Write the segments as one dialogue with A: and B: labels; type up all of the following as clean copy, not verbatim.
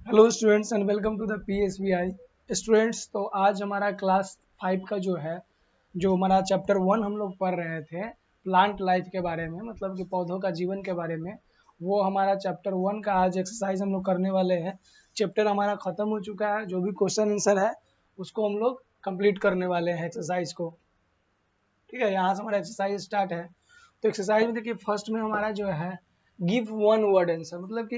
A: Hello students and welcome to the PSBI students. तो आज हमारा क्लास 5 का जो हमारा चैप्टर 1 हम लोग पढ़ रहे थे प्लांट लाइफ के बारे में, मतलब कि पौधों का जीवन के बारे में, वो हमारा चैप्टर 1 का आज एक्सरसाइज हम लोग करने वाले हैं। चैप्टर हमारा ख़त्म हो चुका है, जो भी क्वेश्चन आंसर है उसको हम लोग कंप्लीट करने वाले हैं एक्सरसाइज को। ठीक है, यहाँ से हमारा एक्सरसाइज स्टार्ट है। तो एक्सरसाइज में देखिए फर्स्ट में हमारा जो है गिव वन वर्ड आंसर, मतलब कि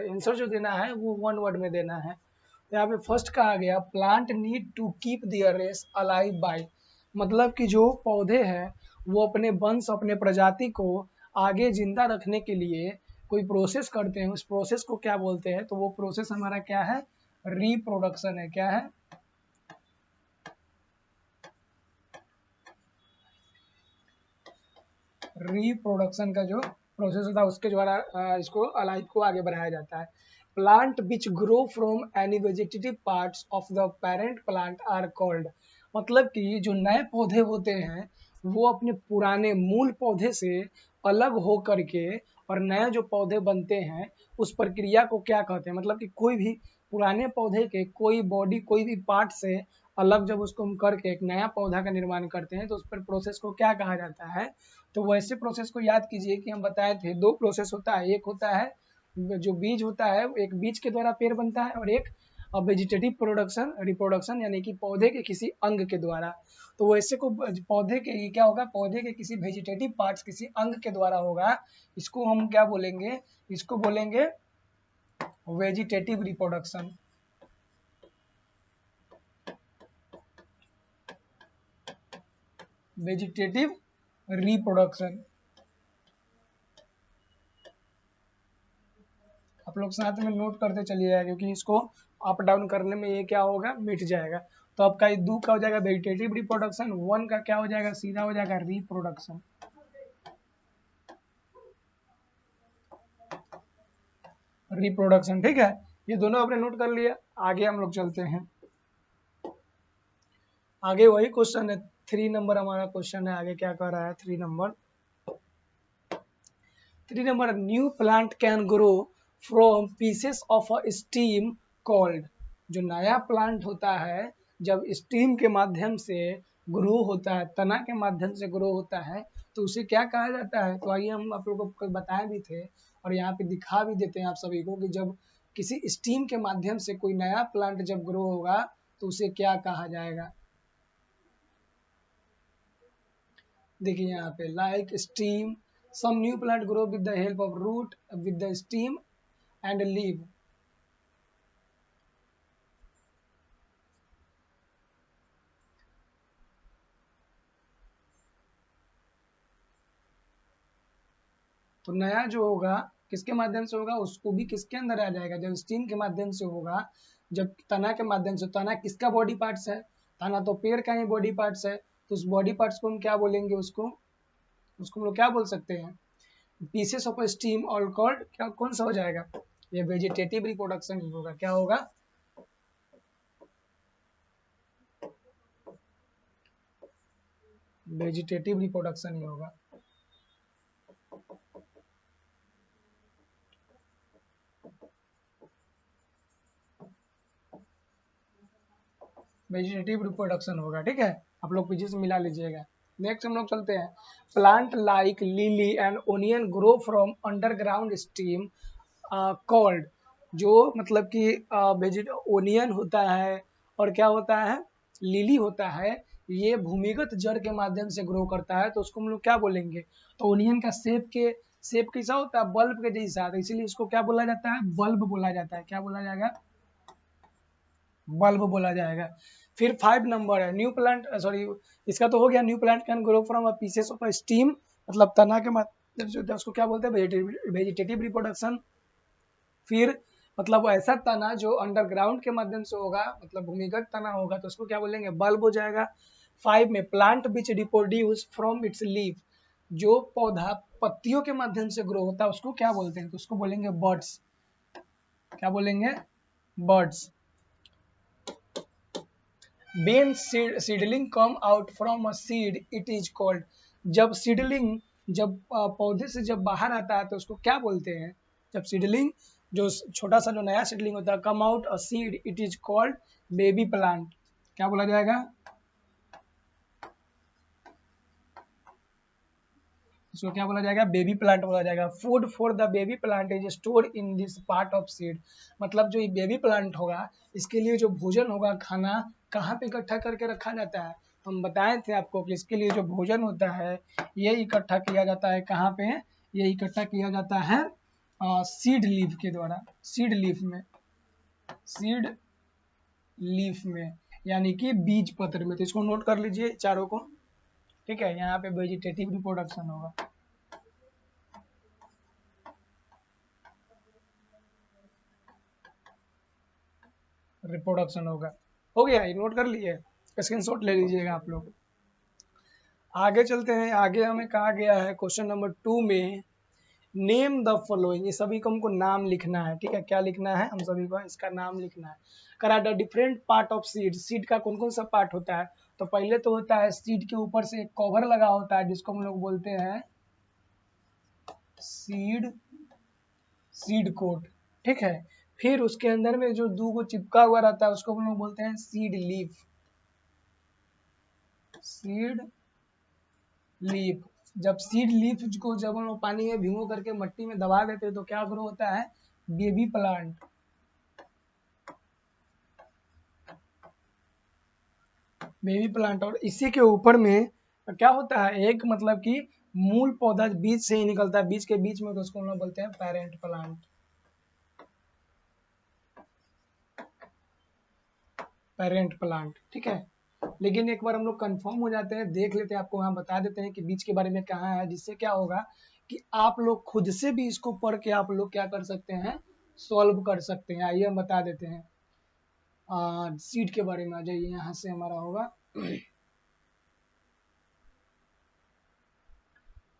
A: आंसर जो देना है वो वन वर्ड में देना है। तो यहाँ पे फर्स्ट कहा गया plant need to keep their race alive by, मतलब कि जो पौधे हैं वो अपने वंश अपने प्रजाति को आगे जिंदा रखने के लिए कोई प्रोसेस करते हैं। उस प्रोसेस को क्या बोलते हैं? तो वो प्रोसेस हमारा क्या है? रिप्रोडक्शन है। क्या है? रिप्रोडक्शन का जो प्रोसेस होता है उसके द्वारा इसको अलाइव को आगे बढ़ाया जाता है। Plant which grow from any vegetative parts of the parent plant are called, मतलब कि जो नए पौधे होते हैं वो अपने पुराने मूल पौधे से अलग हो करके और नए जो पौधे बनते हैं उस प्रक्रिया को क्या कहते हैं? मतलब कि कोई भी पुराने पौधे के कोई बॉडी कोई भी पार्ट से अलग जब उसको हम करके एक नया पौधा का निर्माण करते हैं तो उस पर प्रोसेस को क्या कहा जाता है? तो वैसे प्रोसेस को याद कीजिए कि हम बताए थे दो प्रोसेस होता है। एक होता है जो बीज होता है, एक बीज के द्वारा पेड़ बनता है, और एक वेजिटेटिव प्रोडक्शन रिप्रोडक्शन यानी कि पौधे के किसी अंग के द्वारा। तो वैसे को पौधे के क्या होगा? पौधे के किसी वेजिटेटिव पार्ट्स किसी अंग के द्वारा होगा। इसको हम क्या बोलेंगे? इसको बोलेंगे वेजिटेटिव रिप्रोडक्शन। वेजिटेटिव रिप्रोडक्शन आप लोग साथ में नोट करते चलिएगा क्योंकि इसको अप डाउन करने में ये क्या होगा? मिट जाएगा। तो आपका ये दो का हो जाएगा वेजिटेटिव रिप्रोडक्शन, वन का क्या हो जाएगा? सीधा हो जाएगा रिप्रोडक्शन। रिप्रोडक्शन, ठीक है। ये दोनों आपने नोट कर लिया। आगे हम लोग चलते हैं। आगे वही क्वेश्चन है, 3 नंबर हमारा क्वेश्चन है। आगे क्या कह रहा है? 3 number new plant can grow from pieces of a steam called, जो नया प्लांट होता है जब स्टीम के माध्यम से ग्रो होता है, तना के माध्यम से ग्रो होता है, तो उसे क्या कहा जाता है? तो आइए हम आप लोगों को बताए भी थे और यहाँ पे दिखा भी देते हैं आप सभी को कि जब किसी स्टीम के माध्यम से कोई नया प्लांट जब ग्रो होगा तो उसे क्या कहा जाएगा? देखिए यहाँ पे like stem, some new plant grow with the help of root with the stem and leave. तो नया जो होगा किसके माध्यम से होगा? उसको भी किसके अंदर आ जाएगा? जब स्टीम के माध्यम से होगा, जब तना के माध्यम से। तना किसका बॉडी पार्ट्स है? तना तो पेड़ का ही बॉडी पार्ट्स है। तो उस बॉडी पार्ट्स को हम क्या बोलेंगे? उसको उसको हम लोग क्या बोल सकते हैं? Pieces of steam all called, क्या कौन सा हो जाएगा? ये वेजिटेटिव रिप्रोडक्शन ही होगा। क्या होगा? वेजिटेटिव रिप्रोडक्शन ही होगा। वेजिटेटिव रिप्रोडक्शन होगा, ठीक है। आप लोग पीछे से मिला लीजिएगा। नेक्स्ट हम लोग चलते हैं। Plant like lily and onion grow from underground steam called, जो मतलब कि वेजिट ओनियन होता है और क्या होता है? लिली होता है। ये भूमिगत जड़ के माध्यम से ग्रो करता है, तो उसको हम लोग क्या बोलेंगे? तो ओनियन का शेप कैसा होता है? बल्ब के जैसा, तो इसीलिए इसको क्या बोला जाता है? बल्ब बोला जाता है। क्या बोला जाएगा? बल्ब बोला जाएगा। फिर 5 नंबर है न्यू प्लांट, सॉरी इसका तो हो गया। New plant can grow from a pieces of a steam, मतलब तना के माध्यम से होता है, उसको क्या बोलते हैं? Vegetative reproduction. फिर मतलब ऐसा तना जो अंडरग्राउंड के माध्यम से होगा, मतलब भूमिगत तना होगा, तो उसको क्या बोलेंगे? बल्ब हो जाएगा। 5 में plant which reproduce from its leaf, जो पौधा पत्तियों के माध्यम से ग्रो होता है उसको क्या बोलते हैं? तो उसको बोलेंगे बर्ड्स। क्या बोलेंगे? Birds. When seedling come out from a seed it is called, जब सीडलिंग जब पौधे से जब बाहर आता है तो उसको क्या बोलते हैं? जब सीडलिंग जो छोटा सा जो नया सीडलिंग होता है, come out a seed, it is called baby plant. क्या बोला जाएगा? इसको क्या बोला जाएगा? बेबी प्लांट बोला जाएगा। Food for the baby plant is store in this part of seed. मतलब जो ये बेबी प्लांट होगा, इसके लिए जो भोजन होगा, खाना कहाँ पे इकट्ठा करके रखा जाता है? हम बताए थे आपको कि इसके लिए जो भोजन होता है ये इकट्ठा किया जाता है कहाँ पे? ये इकट्ठा किया जाता है सीड लीफ के द्वारा, सीड लीफ में, सीड लीफ में, यानी कि बीज पत्र में। तो इसको नोट कर लीजिए चारों को, ठीक है। यहाँ पे वेजिटेटिव रिप्रोडक्शन होगा, रिप्रोडक्शन होगा। हो गया, ये नोट कर लिए, स्क्रीनशॉट ले लीजिएगा आप लोग। आगे चलते हैं। आगे हमें कहा गया है क्वेश्चन नंबर 2 में, नेम द फॉलोइंग। ये सभी को हमको नाम लिखना है, ठीक है। क्या लिखना है? हम सभी को इसका नाम लिखना है। करा the different part of seed. Seed का कौन कौन सा पार्ट होता है? तो पहले तो होता है सीड के ऊपर से एक कवर लगा होता है जिसको हम लोग बोलते हैं सीड, सीड कोट, ठीक है। फिर उसके अंदर में जो दो को चिपका हुआ रहता है उसको हम लोग बोलते हैं सीड लीफ, सीड लीफ। जब सीड लीफ को जब हम लोग पानी में भिगो करके मट्टी में दबा देते हैं तो क्या ग्रो होता है? Baby plant, baby plant. और इसी के ऊपर में क्या होता है? एक मतलब कि मूल पौधा बीज से ही निकलता है, बीज के बीच में, तो उसको हम लोग बोलते हैं पेरेंट प्लांट, पेरेंट प्लांट, ठीक है। लेकिन एक बार हम लोग कंफर्म हो जाते हैं, देख लेते हैं, आपको वहाँ बता देते हैं कि बीज के बारे में कहाँ है, जिससे क्या होगा कि आप लोग खुद से भी इसको पढ़ के आप लोग क्या कर सकते हैं? सॉल्व कर सकते हैं। आइए हम बता देते हैं। सीड के बारे में आ जाइए, यहाँ से हमारा होगा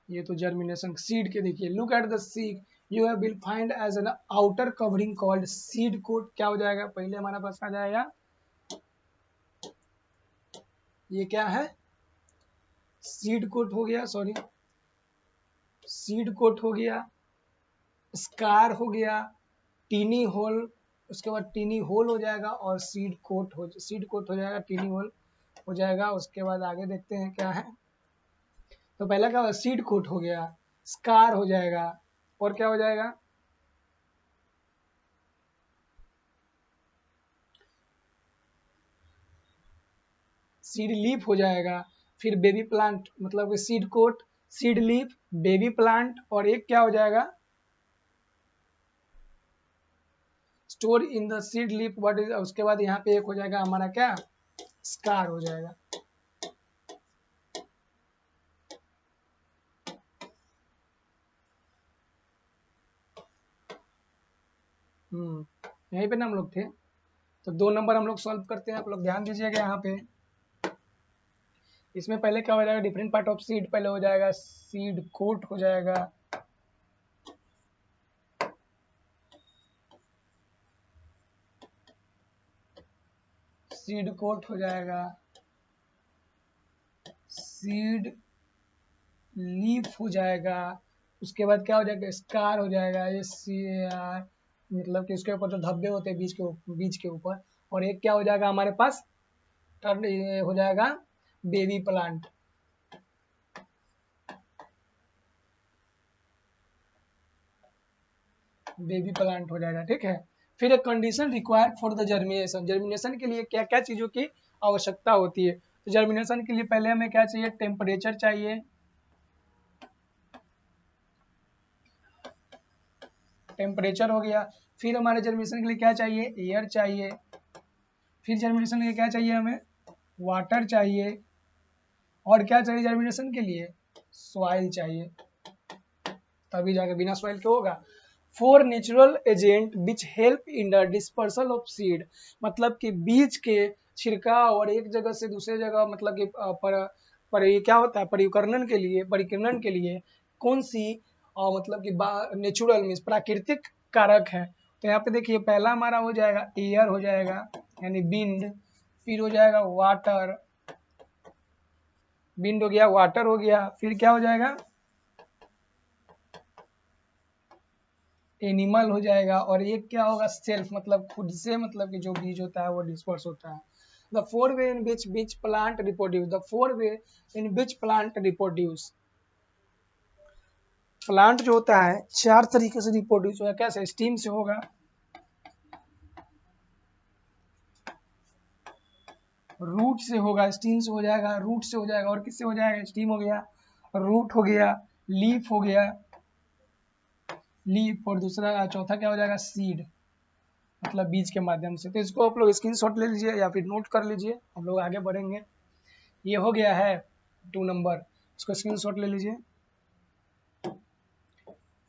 A: ये तो जर्मिनेशन सीड के। देखिए, look at the seed you have will find as an outer covering called seed coat. क्या हो जाएगा? पहले हमारा पास आ जाएगा, ये क्या है? सीड कोट हो गया, सॉरी, सीड कोट हो गया, स्कार हो गया, टीनी होल, उसके बाद टीनी होल हो जाएगा, और सीड कोट हो जाएगा, टीनी होल हो जाएगा। उसके बाद आगे देखते हैं क्या है। तो पहला क्या होगा? सीड कोट हो गया, स्कार हो जाएगा, और क्या हो जाएगा? सीड लीफ हो जाएगा। फिर बेबी प्लांट, मतलब seed coat, seed leaf, baby plant, और एक क्या हो जाएगा? Store in the seed leaf. What is, उसके बाद यहाँ पे एक हो जाएगा हमारा क्या? स्कार हो जाएगा। यहीं पे ना हम लोग थे। तो 2 नंबर हम लोग सॉल्व करते हैं, आप लोग ध्यान दीजिएगा यहाँ पे। इसमें पहले क्या हो जाएगा? डिफरेंट पार्ट ऑफ सीड पहले हो जाएगा, सीड कोट हो जाएगा, सीड कोट हो जाएगा, सीड लीफ हो जाएगा। उसके बाद क्या हो जाएगा? स्कार हो जाएगा, ये CAR, मतलब कि उसके ऊपर जो धब्बे होते हैं बीज के ऊपर। और एक क्या हो जाएगा हमारे पास? थर्ड ये हो जाएगा बेबी प्लांट, बेबी प्लांट हो जाएगा, ठीक है। फिर एक condition required for the germination. Germination के लिए क्या क्या चीजों की आवश्यकता होती है? तो जर्मिनेशन के लिए पहले हमें क्या चाहिए? टेम्परेचर चाहिए, टेम्परेचर हो गया। फिर हमारे जर्मिनेशन के लिए क्या चाहिए? एयर चाहिए। फिर जर्मिनेशन के लिए क्या चाहिए हमें? वाटर चाहिए। और क्या चाहिए जर्मिनेशन के लिए? सॉइल चाहिए, तभी जाके, बिना सॉइल के होगा। 4 natural agent which help in the dispersal of seed. मतलब कि बीज के छिड़काव और एक जगह से दूसरे जगह, मतलब कि पर ये क्या होता है? परिकर्णन के लिए, परिकिरण के लिए कौन सी मतलब कि नेचुरल मीन्स प्राकृतिक कारक है? तो यहाँ पे देखिए, पहला हमारा हो जाएगा एयर हो जाएगा, यानी विंड। फिर हो जाएगा वाटर, विंड हो गया, वाटर हो गया। फिर क्या हो जाएगा? एनिमल हो जाएगा, और एक क्या होगा सेल्फ, मतलब खुद से, मतलब कि जो बीज होता है वो डिस्पर्स होता है। The four way in which plant reproduce, the four way in which plant reproduce, plant जो होता है 4 तरीके से रिप्रोड्यूस होगा। कैसे? स्टीम से होगा, रूट से होगा, स्टीम से हो जाएगा, रूट से हो जाएगा, और किससे हो जाएगा? स्टीम हो गया, रूट हो गया, लीफ हो गया, लीफ, और दूसरा चौथा क्या हो जाएगा? सीड, मतलब बीज के माध्यम से। तो इसको आप लोग स्क्रीनशॉट ले लीजिए या फिर नोट कर लीजिए, हम लोग आगे बढ़ेंगे। ये हो गया है 2 नंबर, इसको स्क्रीनशॉट ले लीजिए।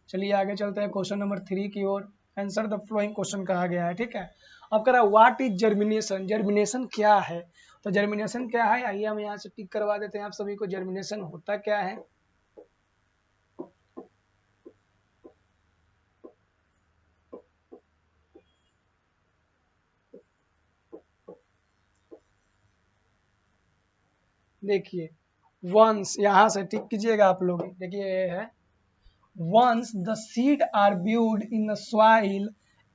A: चलिए आगे चलते हैं क्वेश्चन नंबर 3 की ओर। आंसर द फ्लोइंग क्वेश्चन कहा गया है, ठीक है। अब कह रहा है व्हाट इज जर्मिनेशन, जर्मिनेशन क्या है? तो जर्मिनेशन क्या है, आइए हम यहाँ से टिक करवा देते हैं आप सभी को। जर्मिनेशन होता क्या है? देखिए वंस, यहाँ से टिक कीजिएगा आप लोग। देखिए ये है once the seed are viewed in the soil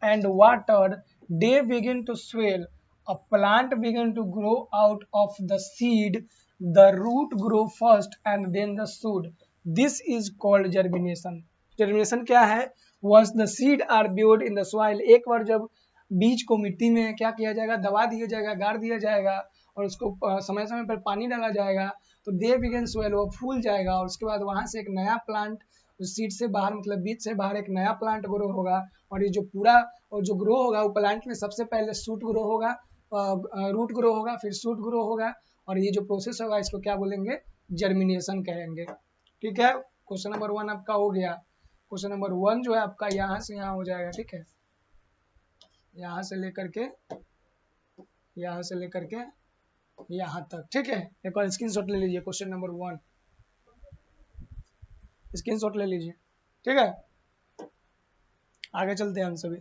A: and watered, they begin to swell. A plant begin to grow out of the seed. The root grow first and then the shoot. This is called germination. Germination क्या है? Once the seed are viewed in the soil, एक बार जब बीज को मिट्टी में क्या किया जाएगा? दबा दिया जाएगा, गाड़ दिया जाएगा, और उसको समय समय पर पानी डाला जाएगा, तो दे बिगन स्वेल, वो फूल जाएगा, और उसके बाद वहां से एक नया प्लांट, सीड से बाहर, मतलब बीज से बाहर एक नया प्लांट ग्रो होगा। और ये जो पूरा और जो ग्रो होगा वो प्लांट में सबसे पहले शूट ग्रो होगा, रूट ग्रो होगा, फिर शूट ग्रो होगा, और ये जो प्रोसेस होगा इसको क्या बोलेंगे? जर्मिनेशन कहेंगे, ठीक है। क्वेश्चन नंबर 1 आपका हो गया। क्वेश्चन नंबर 1 जो है आपका यहाँ से यहाँ हो जाएगा, ठीक है, यहाँ से लेकर के यहाँ से लेकर के यहाँ तक, ठीक है। एक बार स्क्रीनशॉट ले लीजिए क्वेश्चन नंबर 1, स्क्रीनशॉट ले लीजिए, ठीक है। आगे चलते हैं हम सभी।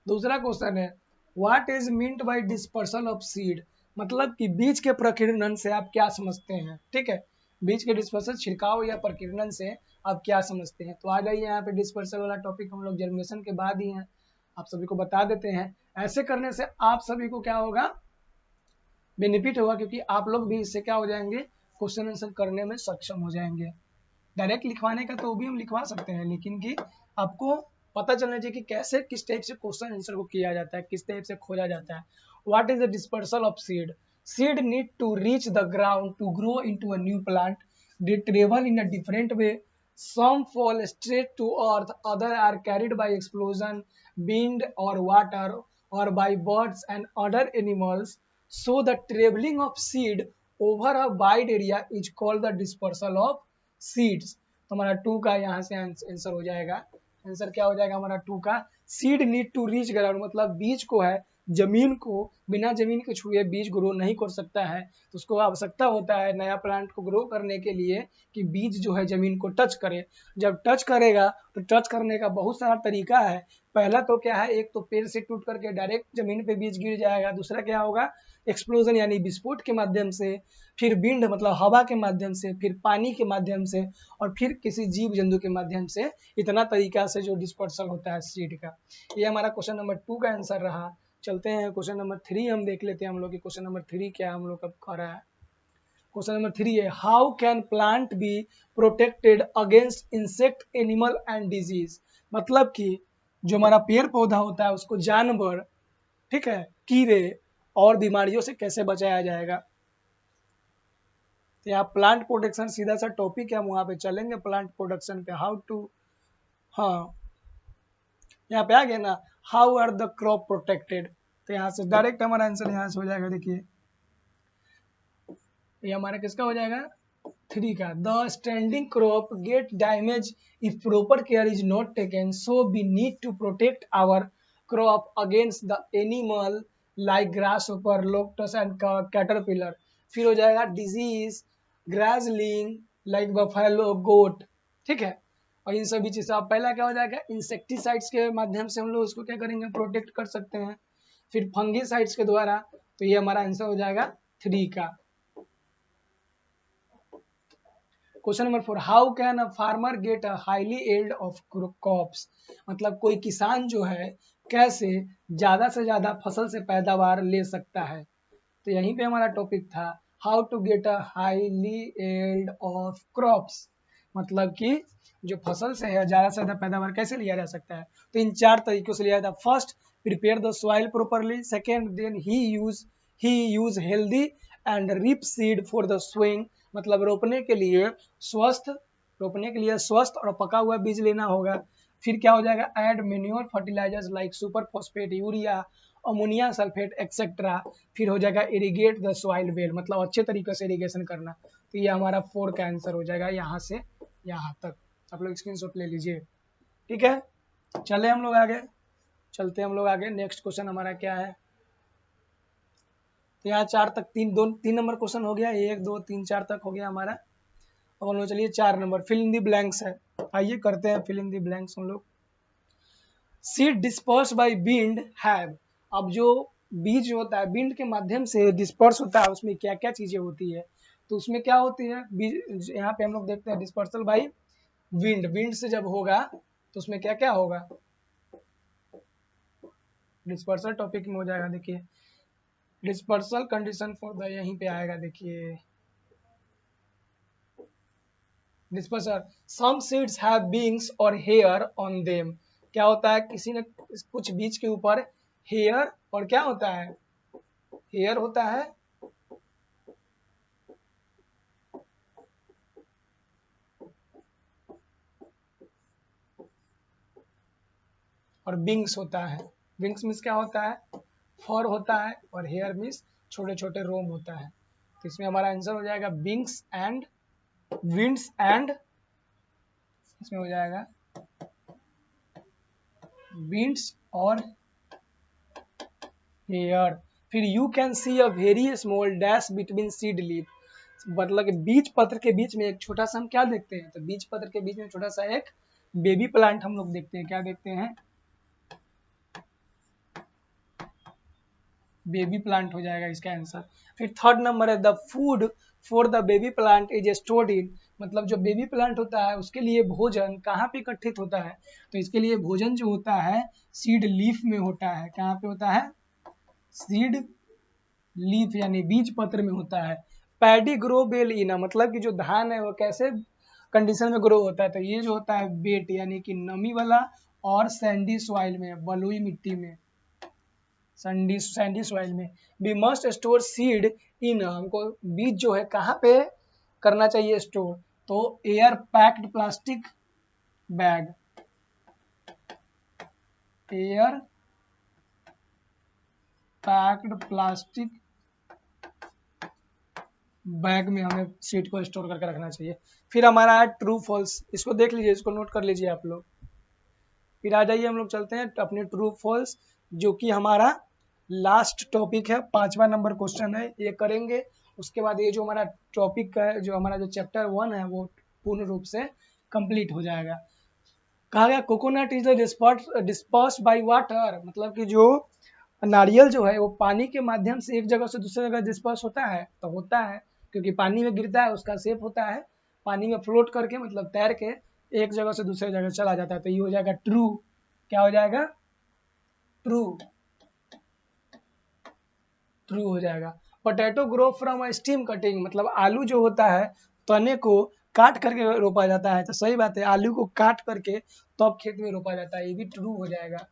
A: दूसरा क्वेश्चन है what is meant by dispersal of seed, मतलब कि बीज के प्रकीर्णन से आप क्या समझते हैं, ठीक है। बीज के डिस्पर्सल, छिड़काव या प्रकीर्णन से आप क्या समझते हैं? तो आ जाइए यहाँ पे, डिस्पर्सल वाला टॉपिक हम लोग जर्मिनेशन के बाद ही हैं, आप सभी को बता देते हैं। ऐसे करने से आप सभी को क्या होगा? बेनिफिट होगा, क्योंकि आप लोग भी इससे क्या हो जाएंगे? क्वेश्चन आंसर करने में सक्षम हो जाएंगे। डायरेक्ट लिखवाने का तो भी हम लिखवा सकते हैं, लेकिन कि आपको पता चलना चाहिए कि कैसे, किस टाइप से क्वेश्चन आंसर को किया जाता है, किस टाइप से खोजा जाता है। What is the dispersal of seed? Seed need to reach the ground to grow into a new plant. They travel in a different way. Some fall straight to earth, others are carried by explosion, wind or water, or by birds and other animals. So the traveling of seed over a wide area is called the dispersal of seeds. तो हमारा 2 का यहाँ से answer हो जाएगा। Answer क्या हो जाएगा हमारा 2 का? Seed need to reach ground, मतलब बीज को है, जमीन को, बिना जमीन के छुए बीज ग्रो नहीं कर सकता है, तो उसको आवश्यकता होता है नया प्लांट को ग्रो करने के लिए कि बीज जो है जमीन को टच करे। जब टच करेगा तो टच करने का बहुत सारा तरीका है। पहला तो क्या है, एक तो पेड़ से टूट करके डायरेक्ट जमीन पे बीज गिर जाएगा, दूसरा क्या होगा? एक्सप्लोजन यानी विस्फोट के माध्यम से, फिर विंड मतलब हवा के माध्यम से, फिर पानी के माध्यम से, और फिर किसी जीव जंतु के माध्यम से। इतना तरीका से जो डिस्पर्सल होता है सीड का। ये हमारा क्वेश्चन नंबर 2 का आंसर रहा। चलते हैं क्वेश्चन नंबर 3 हम देख लेते हैं हम लोग की क्वेश्चन नंबर 3 क्या हम लोग का कर रहा है। क्वेश्चन नंबर 3 है how can plant be protected against insect, animal and disease, मतलब कि जो हमारा पेड़ पौधा होता है उसको जानवर, ठीक है, कीड़े और बीमारियों से कैसे बचाया जाएगा। तो यहाँ प्लांट प्रोटेक्शन सीधा सा टॉपिक है, हम वहां पे चलेंगे प्लांट प्रोटेक्शन पे। हाउ टू, हाँ यहाँ पे आ गया ना, how are the crop protected, तो यहाँ से डायरेक्ट हमारा आंसर यहाँ से हो जाएगा। देखिए ये हमारा किसका हो जाएगा? 3 का। The standing crop get damage if proper care is not taken, so we need to protect our crop against the animal like grasshopper, locusts and caterpillar. फिर हो जाएगा disease, grazing like buffalo, goat, ठीक है। और इन सभी चीज़ पहला क्या हो जाएगा? इंसेक्टिसाइड्स के माध्यम से हम लोग उसको क्या करेंगे? प्रोटेक्ट कर सकते हैं। फिर फंगीसाइड्स के द्वारा, तो ये हमारा आंसर हो जाएगा 3 का। Question number 4, how can a farmer gate a highly yield of crops, मतलब कोई किसान जो है कैसे ज्यादा से ज्यादा फसल से पैदावार ले सकता है। तो यहीं पे हमारा टॉपिक था, how to get a highly yield of crops, मतलब कि जो फसल से है ज्यादा से ज्यादा पैदावार कैसे लिया जा सकता है। तो इन 4 तरीकों से लिया जाता है। First, prepare the soil properly. Second, then ही use healthy and ripe seed for the sowing, मतलब रोपने के लिए स्वस्थ और पका हुआ बीज लेना होगा। फिर क्या हो जाएगा, add manure fertilisers like super phosphate, urea, ammonia sulphate etcetera. फिर हो जाएगा इरिगेट द सॉइल वेल, मतलब अच्छे तरीके से इरिगेशन करना। तो ये हमारा 4 का आंसर हो जाएगा, यहाँ से यहाँ तक। आप लोग स्क्रीनशॉट ले लीजिए, ठीक है। चले हम लोग आगे, चलते हम लोग आगे। नेक्स्ट क्वेश्चन हमारा क्या है, तो यहाँ 4 तक 3 नंबर क्वेश्चन हो गया, 1 2 3 4 तक हो गया हमारा। अब हम लोग चलिए 4 number fill in the blanks है। आइए करते हैं फिल इन दी ब्लैंक्स हम लोग। Seed disperse by wind have, अब जो बीज होता है विंड के माध्यम से डिस्पर्स होता है, उसमें क्या क्या चीजें होती है। तो उसमें क्या होती है, यहाँ पे हम लोग देखते हैं डिस्पर्सल बाय विंड, विंड से जब होगा तो उसमें क्या क्या होगा, डिस्पर्सल टॉपिक में हो जाएगा। देखिए डिस्पर्सल कंडीशन फॉर द, यहीं पे आएगा, देखिए dispersal, some seeds have wings और हेयर ऑन देम, क्या होता है किसी ने कुछ बीज के ऊपर हेयर और क्या होता है, हेयर होता है और विंग्स होता है। विंग्स मीन्स क्या होता है, फर होता है, और हेयर मीन्स छोटे छोटे रोम होता है। तो इसमें हमारा आंसर हो जाएगा विंग्स एंड विंड्स एंड, इसमें हो जाएगा विंड्स और हेयर। फिर you can see a very small dash between seed leaf, मतलब कि बीज पत्र के बीच में एक छोटा सा हम क्या देखते हैं, तो बीज पत्र के बीच में छोटा सा एक बेबी प्लांट हम लोग देखते हैं। क्या देखते हैं, बेबी प्लांट हो जाएगा इसका आंसर। फिर थर्ड नंबर है, the food for the baby plant is stored in, मतलब जो बेबी प्लांट होता है उसके लिए भोजन कहाँ पे इकट्ठित होता है, तो इसके लिए भोजन जो होता है सीड लीफ में होता है। कहाँ पे होता है, सीड लीफ यानी बीज पत्र में होता है। पैडी ग्रो बेल इना, मतलब कि जो धान है वो कैसे कंडीशन में ग्रो होता है, तो ये जो होता है बेट यानी कि नमी वाला और सैंडी सॉइल में, बलुई मिट्टी में, सैंडी सॉइल में। We must store seed in, हमको बीज जो है कहाँ पे करना चाहिए स्टोर, तो air packed plastic bag, air packed plastic bag में हमें सीड को स्टोर करके रखना चाहिए। फिर हमारा है ट्रू फॉल्स, इसको देख लीजिए, इसको नोट कर लीजिए आप लोग। फिर आ जाइए हम लोग चलते हैं अपने ट्रू फॉल्स, जो कि हमारा लास्ट टॉपिक है, 5वां नंबर क्वेश्चन है, ये करेंगे। उसके बाद ये जो हमारा टॉपिक का है, जो हमारा जो चैप्टर 1 है वो पूर्ण रूप से कंप्लीट हो जाएगा। कहा गया coconut is disperse by water, मतलब कि जो नारियल जो है वो पानी के माध्यम से एक जगह से दूसरी जगह डिस्पर्स होता है, तो होता है क्योंकि पानी में गिरता है, उसका शेप होता है पानी में फ्लोट करके, मतलब तैर के एक जगह से दूसरे जगह चला जाता है। तो ये हो जाएगा ट्रू, क्या हो जाएगा, ट्रू, ट्रू हो जाएगा। Potato grow from a steam cutting, मतलब आलू जो होता है तने को काट करके रोपा जाता है, तो सही बात है, आलू को काट करके तब खेत में रोपा जाता है, ये भी ट्रू हो जाएगा,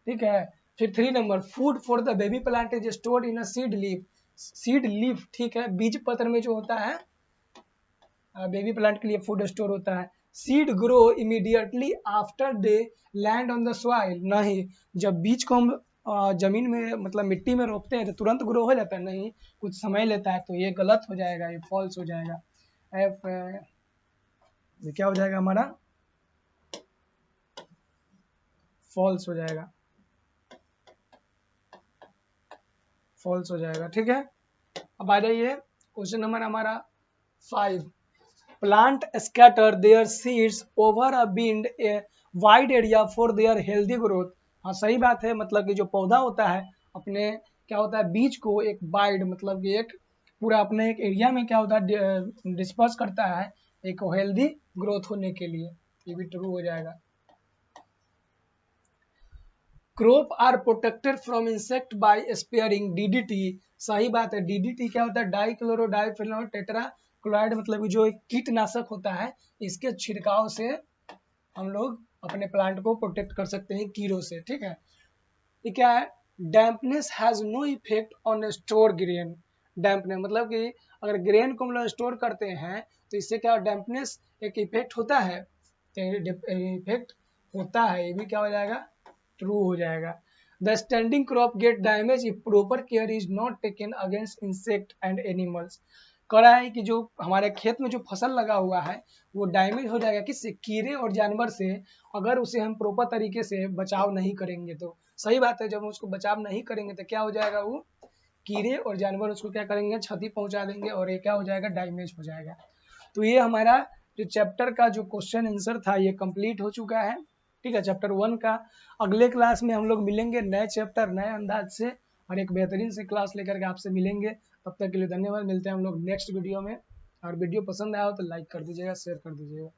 A: ठीक है। फिर 3 number, food for the baby plant is stored in a seed leaf, seed leaf, ठीक है, बीज पत्र में जो होता है बेबी प्लांट के लिए फूड स्टोर होता है। Seed grow immediately after they land on the soil, नहीं, जब बीज को हम जमीन में मतलब मिट्टी में रोपते हैं तो तुरंत ग्रो हो जाता है, नहीं, कुछ समय लेता है, तो ये गलत हो जाएगा, ये फॉल्स हो जाएगा। एफ ये क्या हो जाएगा हमारा, फॉल्स हो जाएगा, फॉल्स हो जाएगा, ठीक है। अब आ जाइए क्वेश्चन नंबर हमारा 5, plant scatter their seeds over a bind a wide area for their healthy growth, हाँ सही बात है, मतलब कि जो पौधा होता है अपने क्या होता है, बीज को एक वाइड मतलब कि एक पूरा अपने एक एरिया में क्या होता है डिस्पर्स करता है एक हेल्दी ग्रोथ होने के लिए। ये भी ट्रू हो जाएगा। Crop are protected from insect by spraying DDT. सही बात है, डीडीटी क्या होता है, डाइक्लोरो डाइफेनॉल टेट्राक्लोराइड, मतलब जो एक कीटनाशक होता है, इसके छिड़काव से हम लोग अपने प्लांट को प्रोटेक्ट कर सकते हैं कीड़ों से। ठीक है, ये क्या है, dampness has no effect on store grain. Dampness मतलब कि अगर ग्रेन को हम लोग स्टोर करते हैं तो इससे क्या डैम्पनेस एक इफेक्ट होता है, इफेक्ट होता है, ये भी क्या हो जाएगा, ट्रू हो जाएगा। The standing crop get damage if proper care is not taken against insect and animals. कह रहा है कि जो हमारे खेत में जो फसल लगा हुआ है वो डैमेज हो जाएगा किससे, कीड़े और जानवर से, अगर उसे हम प्रॉपर तरीके से बचाव नहीं करेंगे तो। सही बात है, जब हम उसको बचाव नहीं करेंगे तो क्या हो जाएगा, वो कीड़े और जानवर उसको क्या करेंगे, क्षति पहुंचा देंगे और ये क्या हो जाएगा, डैमेज हो जाएगा। तो ये हमारा जो चैप्टर का जो क्वेश्चन आंसर था ये कंप्लीट हो चुका है। ठीक है, चैप्टर 1 का। अगले क्लास में हम लोग मिलेंगे नए चैप्टर नए अंदाज से और एक बेहतरीन से क्लास लेकर के आपसे मिलेंगे। तब तक के लिए धन्यवाद, मिलते हैं हम लोग नेक्स्ट वीडियो में। और वीडियो पसंद आया हो तो लाइक कर दीजिएगा, शेयर कर दीजिएगा।